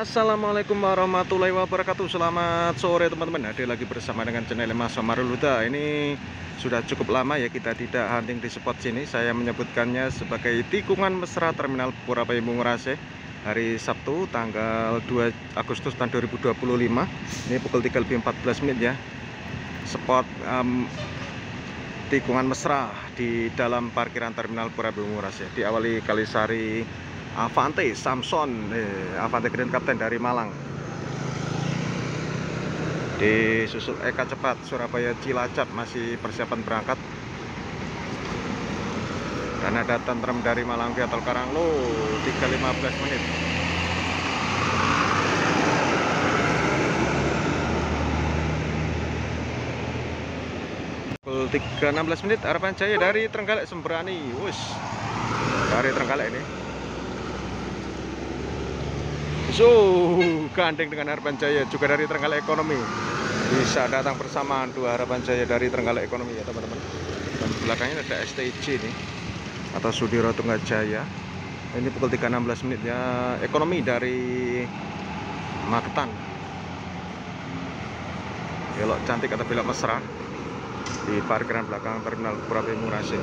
Assalamualaikum warahmatullahi wabarakatuh. Selamat sore teman-teman. Hadir lagi bersama dengan channel Mas Samarul Huda. Ini sudah cukup lama ya kita tidak hunting di spot sini. Saya menyebutkannya sebagai tikungan mesra Terminal Purabaya Bungurase. Hari Sabtu tanggal 2 Agustus tahun 2025. Ini pukul 3:14 ya. Spot tikungan mesra di dalam parkiran Terminal Purabaya Bungurase. Diawali Kalisari Avante Samson, Avante Grand Captain dari Malang. Disusul Eka Cepat Surabaya Cilacap masih persiapan berangkat. Dan ada Tentrem dari Malang via Tol Karanglo 3:15 menit. Pukul 3:16 menit Harapan Jaya dari Trenggalek Sembrani. Dari Trenggalek ini. Gandeng dengan Harapan Jaya juga dari Trenggalek Ekonomi. Bisa datang bersamaan dua Harapan Jaya dari Trenggalek Ekonomi ya teman-teman. Dan belakangnya ada STJ nih atau Sudiro Tunggajaya. Ini pukul 3:16 menit ya. Ekonomi dari Magetan. Belok cantik atau belok mesra di parkiran belakang Terminal Purabaya Bungurase.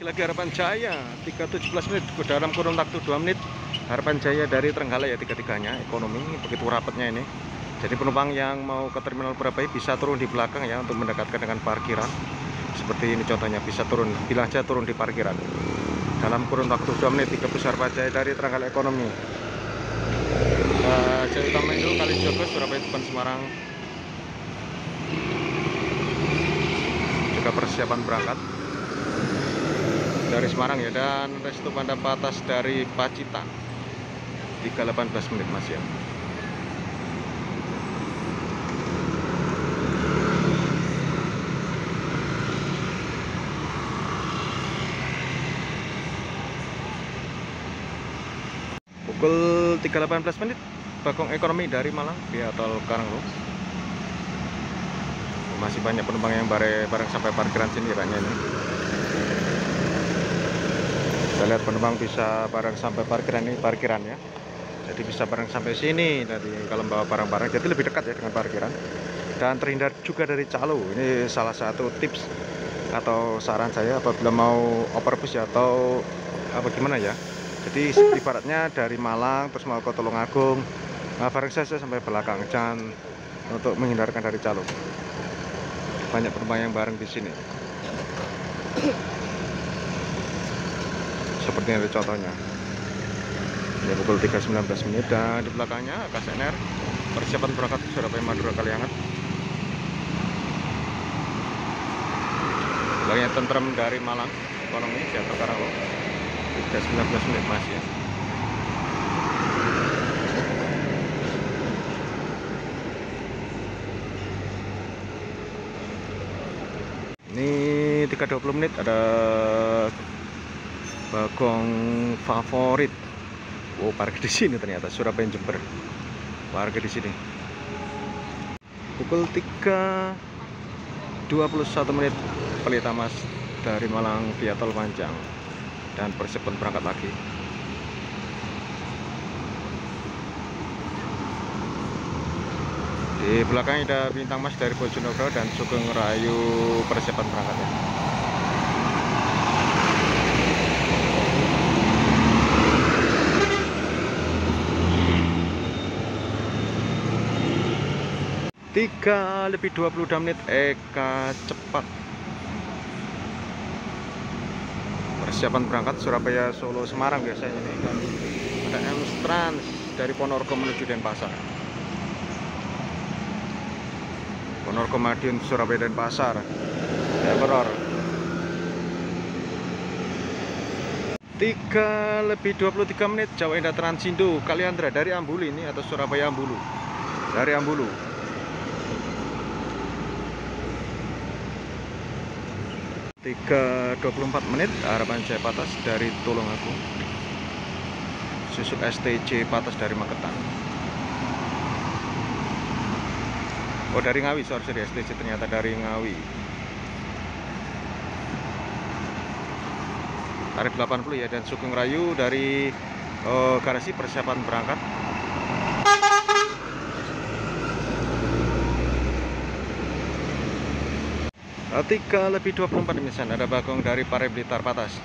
Lagi Harapan Jaya 3:17 menit dalam kurun waktu 2 menit. Harapan Jaya dari Trenggalek ya tiga-tiganya Ekonomi. Begitu rapatnya ini. Jadi penumpang yang mau ke Terminal Purabaya bisa turun di belakang ya untuk mendekatkan dengan parkiran. Seperti ini contohnya, bisa turun, bilang aja turun di parkiran dalam kurun waktu 2 menit. 3 bus Harapan Jaya dari Trenggalek Ekonomi. Jaya Utama Indo Kalijogo Surabaya depan Semarang juga persiapan berangkat dari Semarang ya. Dan Restu Panda Patas dari Pacitan 3:18 menit mas ya. Pukul 3:18 menit Bagong Ekonomi dari Malang via Tol Karanglo. Masih banyak penumpang yang bareng sampai parkiran sini kayaknya ini. Kita lihat penumpang bisa bareng sampai parkiran ini, parkiran ya. Jadi bisa bareng sampai sini tadi kalau membawa barang-barang, jadi lebih dekat ya dengan parkiran. Dan terhindar juga dari calo. Ini salah satu tips atau saran saya apabila mau overbus ya atau apa gimana ya. Jadi ibaratnya dari Malang terus mau ke Tulungagung, bareng saja sampai belakang, jangan untuk menghindarkan dari calo. Banyak penumpang yang bareng di sini. Seperti ini contohnya. Ini pukul 3:19 menit dan di belakangnya KSNR persiapan berangkat Surabaya Madura Kaliangat. Belakangnya Tentrem dari Malang Ekonomi Teater Karanglo 3:19 menit masih ya. Ini 3:20 menit ada Bagong Favorit. Parkir di sini ternyata Surabaya Jember. Parkir di sini. Pukul 3:21 menit Pelita Mas dari Malang via Tol Panjang dan persiapan berangkat lagi. Di belakangnya ada Bintang Mas dari Bojonegoro dan Sugeng Rayu persiapan berangkatnya. Tiga lebih 22 menit Eka Cepat persiapan berangkat Surabaya Solo Semarang biasanya nih. Dan ada Trans dari Ponorogo menuju Denpasar. Ponorogo Madiun Surabaya Denpasar Error 3 lebih 23 menit Jawa Indah Transindo Kaliandra dari Ambulu ini atau Surabaya Ambulu. Dari Ambulu 3:24 menit Harapan Jaya Patas dari Tulungagung. Susul STJ Patas dari Magetan. Dari Ngawi, sorry STJ ternyata dari Ngawi. tarif 80 ya. Dan Sugeng Rayu dari garasi persiapan berangkat. Tiga lebih 24 menitan ada Bagong dari Pare Blitar Patas.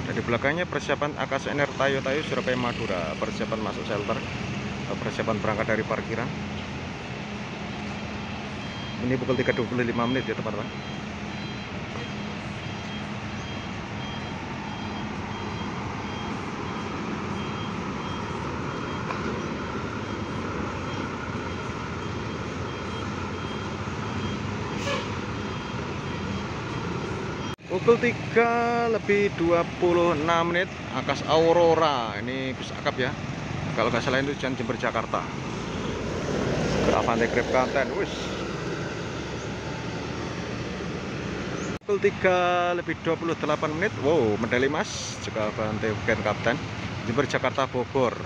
Dan di belakangnya persiapan AKSNR Tayo Surabaya Madura, persiapan masuk shelter, persiapan berangkat dari parkiran. Ini pukul 3.25 menit ya teman-teman. Pukul 3 lebih 26 menit Akas Aurora, ini bus akap ya, kalau nggak salah itu Jember Jakarta. Avante Grab Kapten, wis. Pukul 3 lebih 28 menit, wow, medali emas juga Avante Grab Kapten, Jember Jakarta Bogor.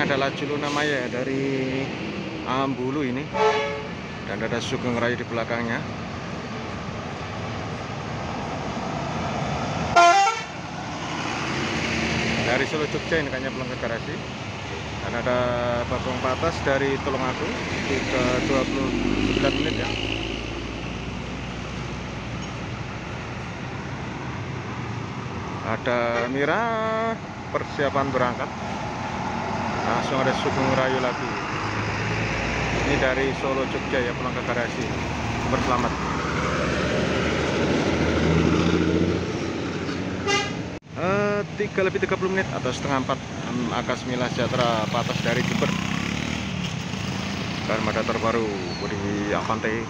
Adalah Juluna Maya dari Ambulu ini, dan ada Sugeng Rayu di belakangnya. Dari Solo Jogja ini kayaknya pulang ke garasi. Dan ada Bagong Patas dari Tulungagung ke 29 menit ya. Ada Mira persiapan berangkat. Langsung ada Sugeng Rayu lagi. Ini dari Solo Jogja ya, pulang ke garasi. Berselamat. Tiga lebih 30 menit atau setengah 4 Akas Mila Sejahtera Patas dari Jember. Armada terbaru Budi Avante.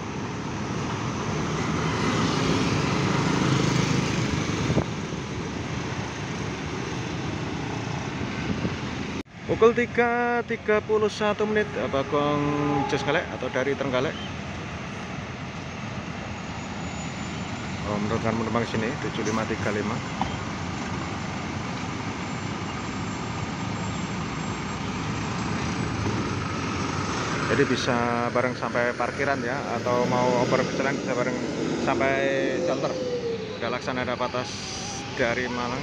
Pukul 3.31 menit Bagong Jos Galek atau dari Trenggalek menurunkan penumpang sini 7535. Jadi bisa bareng sampai parkiran ya, atau mau oper pesanan bisa bareng sampai shelter. Ada Laksanada Patas dari Malang.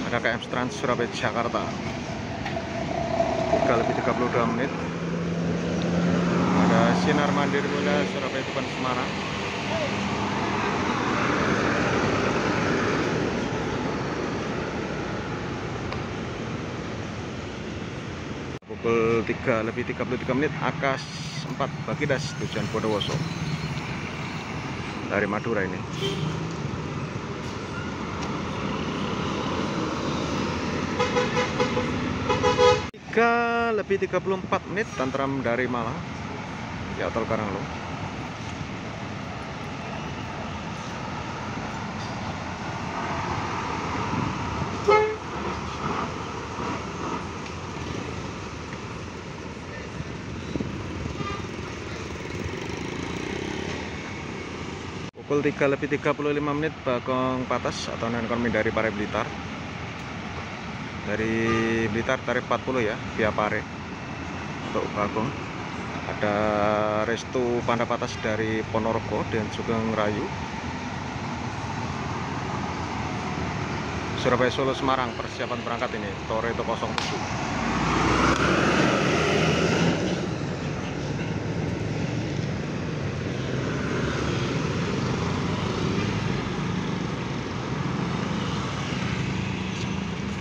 Ada KM Trans Surabaya Jakarta. 3 lebih 32 menit. Ada Sinar Mandiri Muda Surabaya Tuban Semarang. Pukul 3 lebih 33 menit Akas 4 Bagidas tujuan Bondowoso dari Madura ini. 3 lebih 34 menit Tantram dari Malang ya, Tol Karanglo. Pukul 3 lebih 35 menit Bagong Patas atau non ekonomi dari Pare Blitar. Dari Blitar tarif 40 ya, via Pare untuk Bagong. Ada Restu Panda Patas dari Ponorogo dan Sugeng Rayu. Surabaya Solo Semarang persiapan berangkat ini Toretto 07.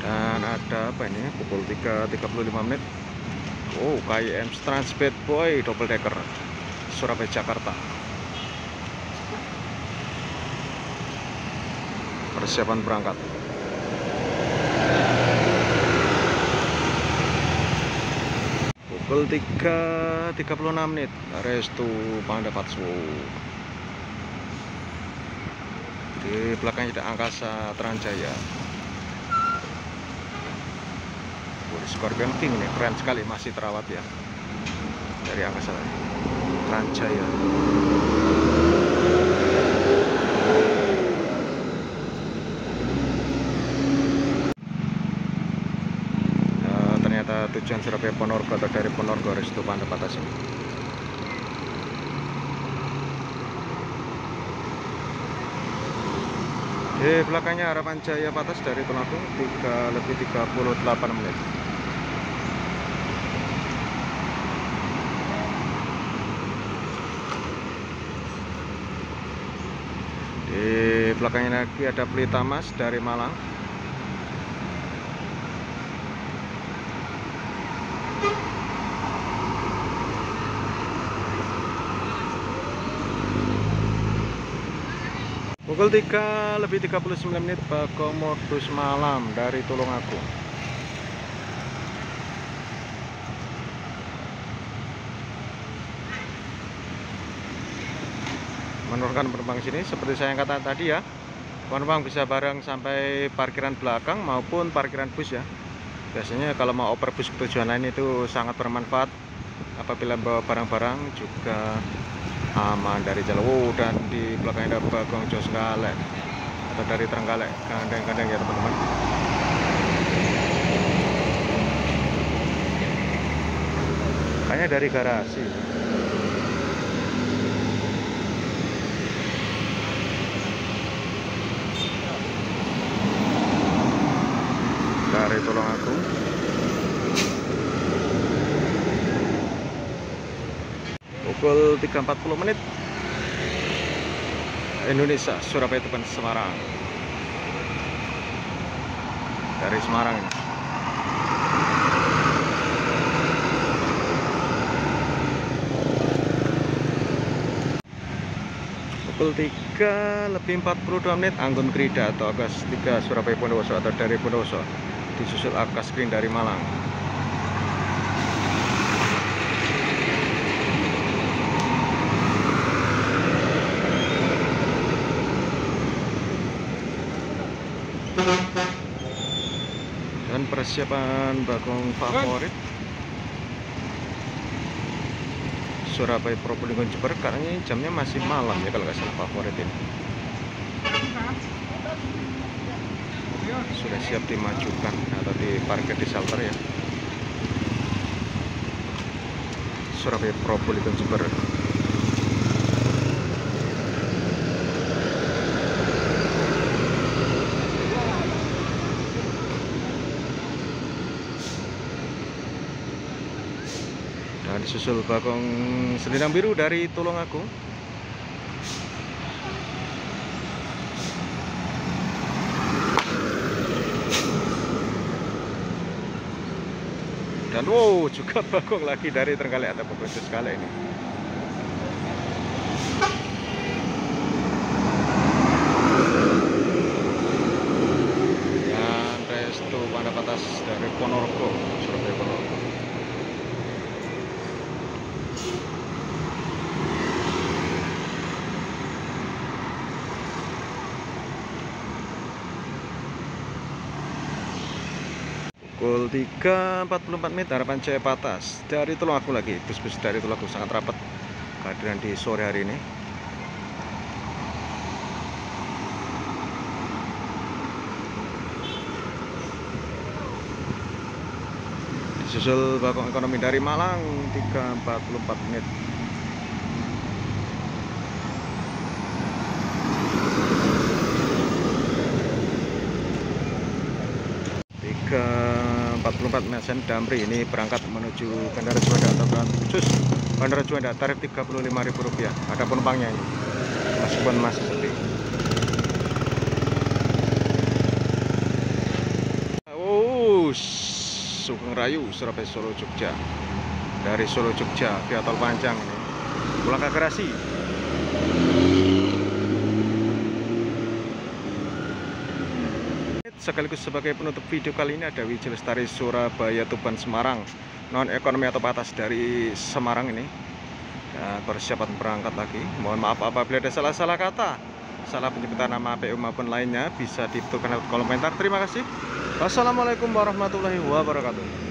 Dan ada apa ini, pukul 3.35 menit. Oh, KM Trans Bad Boy double decker Surabaya Jakarta. Persiapan berangkat. Pukul 3.36 menit Restu Panda Patsu. Di belakangnya ada Angkasa Tranjaya. Scorpion King ini keren sekali, masih terawat ya, dari Angkasa Tranjaya. Ternyata tujuan Surabaya Ponorogo atau dari Ponorogo Restu Panda Patas ini. Di belakangnya Harapan Jaya Patas dari Tulungagung 3:38 menit. Di belakangnya lagi ada Pelita Mas dari Malang. Pukul 3:39 menit Bagong Modus Malam dari Tulungagung. Menurunkan penumpang sini seperti saya katakan tadi ya, penumpang bisa bareng sampai parkiran belakang maupun parkiran bus ya. Biasanya kalau mau oper bus ke tujuan lain itu sangat bermanfaat apabila bawa barang-barang, juga aman dari jalan. Dan di belakangnya ada Bagong Jos Galek atau dari Trenggalek, gandeng-gandeng ya teman-teman. Kayaknya dari garasi. Dari Tulungagung. Pukul 3:40 menit Indonesia, Surabaya Tuban Semarang. Dari Semarang ini. Pukul 3:42 menit Anggun Krida atau Agas 3 Surabaya Bondowoso atau dari Bondowoso, disusul Agas Green dari Malang. Dan persiapan Bagong favorit Surabaya Probolinggo Jember, karena ini jamnya masih malam ya kalau nggak salah favorit ini. Sudah siap dimajukan atau diparkir di shelter ya. Surabaya Probolinggo Jember. Dan disusul Bagong Selendang Biru dari Tulungagung. Dan wow, juga Bagong lagi dari Trenggalek atau Bagong Jos Galek ini. Dan Restu Panda Patas dari Ponorogo, Surabaya Ponorogo. Pukul 3:44 menit Harapan Jaya Patas dari Tulungagung lagi. Bus-bus dari Tulungagung sangat rapat kehadiran di sore hari ini. Disusul Bagong Ekonomi dari Malang 3:44 menit. Ke 44 Mesen Damri ini berangkat menuju Bandara Juanda atau khusus Bandara Juanda, tarif Rp35.000. Ada penumpangnya ini, meskipun masih sepi. Oh, Sugeng Rayu Surabaya Solo Jogja, dari Solo Jogja via tol panjang ini pulang ke Garasi. Sekaligus sebagai penutup video kali ini ada Wijaya Lestari Surabaya Tuban Semarang, non ekonomi atau Patas dari Semarang ini. Dan persiapan berangkat lagi. Mohon maaf apabila ada salah-salah kata. salah penyebutan nama PU maupun lainnya bisa ditentukan lewat kolom komentar. Terima kasih. Wassalamualaikum warahmatullahi wabarakatuh.